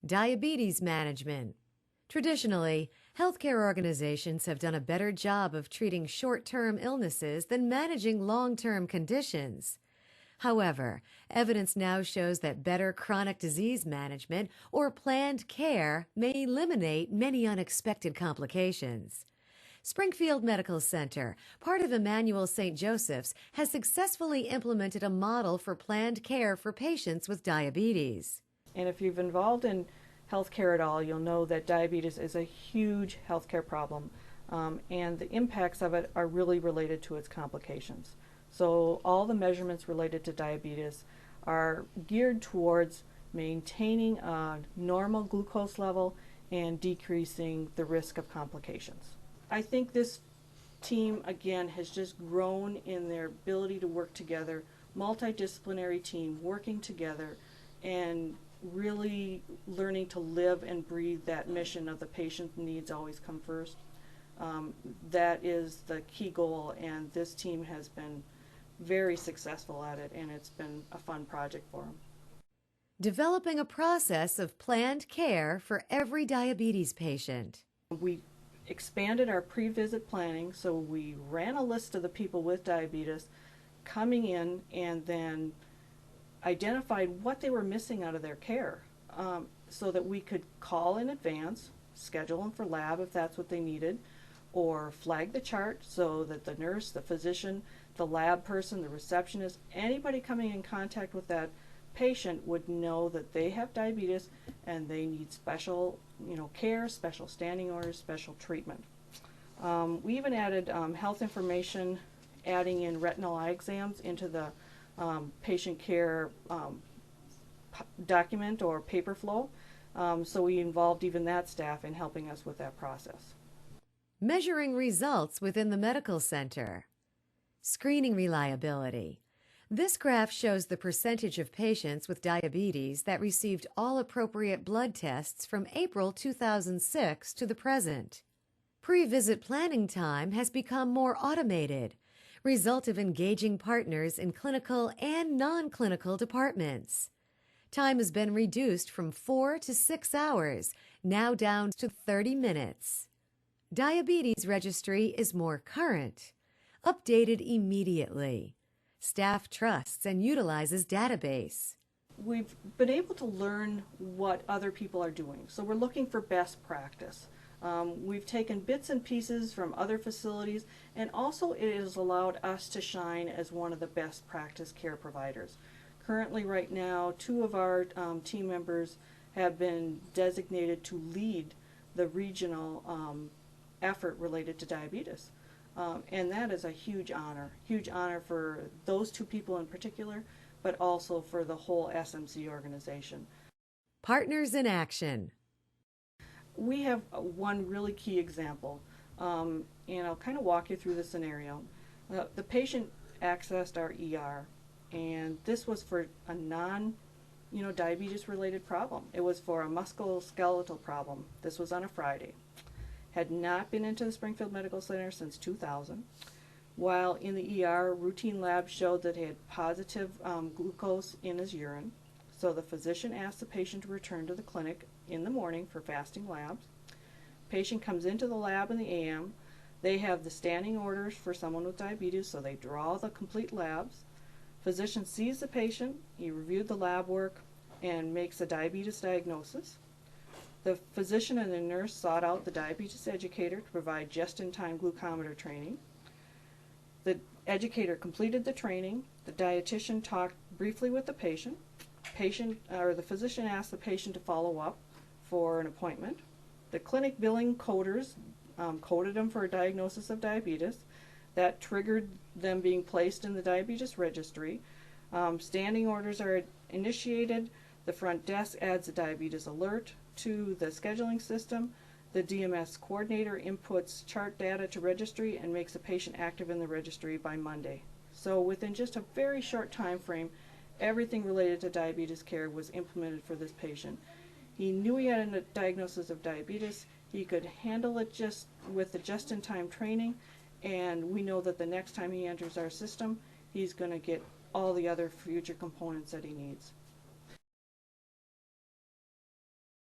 Diabetes management. Traditionally, healthcare organizations have done a better job of treating short-term illnesses than managing long-term conditions. However, evidence now shows that better chronic disease management or planned care may eliminate many unexpected complications. Springfield Medical Center, part of Emmanuel St. Joseph's, has successfully implemented a model for planned care for patients with diabetes. And if you've involved in healthcare at all, you'll know that diabetes is a huge healthcare problem, and the impacts of it are really related to its complications. So all the measurements related to diabetes are geared towards maintaining a normal glucose level and decreasing the risk of complications. I think this team, again, has just grown in their ability to work together, multidisciplinary team working together and really learning to live and breathe that mission of the patient needs always come first. That is the key goal, and this team has been very successful at it, and it's been a fun project for them. Developing a process of planned care for every diabetes patient. We expanded our pre-visit planning, so we ran a list of the people with diabetes coming in and then identified what they were missing out of their care, so that we could call in advance, schedule them for lab if that's what they needed, or flag the chart so that the nurse, the physician, the lab person, the receptionist, anybody coming in contact with that patient would know that they have diabetes and they need special care, special standing orders, special treatment. We even added health information, adding in retinal eye exams into the patient care document or paper flow. So we involved even that staff in helping us with that process. Measuring results within the medical center. Screening reliability. This graph shows the percentage of patients with diabetes that received all appropriate blood tests from April 2006 to the present. Pre-visit planning time has become more automated, result of engaging partners in clinical and non-clinical departments. Time has been reduced from 4 to 6 hours, now down to 30 minutes. Diabetes registry is more current, updated immediately. Staff trusts and utilizes database. We've been able to learn what other people are doing, so we're looking for best practice. We've taken bits and pieces from other facilities, and also it has allowed us to shine as one of the best practice care providers. Currently, right now, 2 of our team members have been designated to lead the regional effort related to diabetes. And that is a huge honor for those 2 people in particular, but also for the whole SMC organization. Partners in action. We have one really key example, and I'll kind of walk you through the scenario. The patient accessed our ER, and this was for a diabetes related problem. It was for a musculoskeletal problem. This was on a Friday. Had not been into the Springfield Medical Center since 2000. While in the ER, routine labs showed that he had positive glucose in his urine. So the physician asked the patient to return to the clinic in the morning for fasting labs. Patient comes into the lab in the AM. They have the standing orders for someone with diabetes, so they draw the complete labs. Physician sees the patient, he reviewed the lab work, and makes a diabetes diagnosis. The physician and the nurse sought out the diabetes educator to provide just-in-time glucometer training. The educator completed the training. The dietitian talked briefly with the patient. The physician asked the patient to follow up for an appointment. The clinic billing coders coded them for a diagnosis of diabetes. That triggered them being placed in the diabetes registry. Standing orders are initiated. The front desk adds a diabetes alert to the scheduling system. The DMS coordinator inputs chart data to registry and makes a patient active in the registry by Monday. So within just a very short time frame, everything related to diabetes care was implemented for this patient. He knew he had a diagnosis of diabetes. He could handle it just with the just-in-time training, and we know that the next time he enters our system, he's going to get all the other future components that he needs.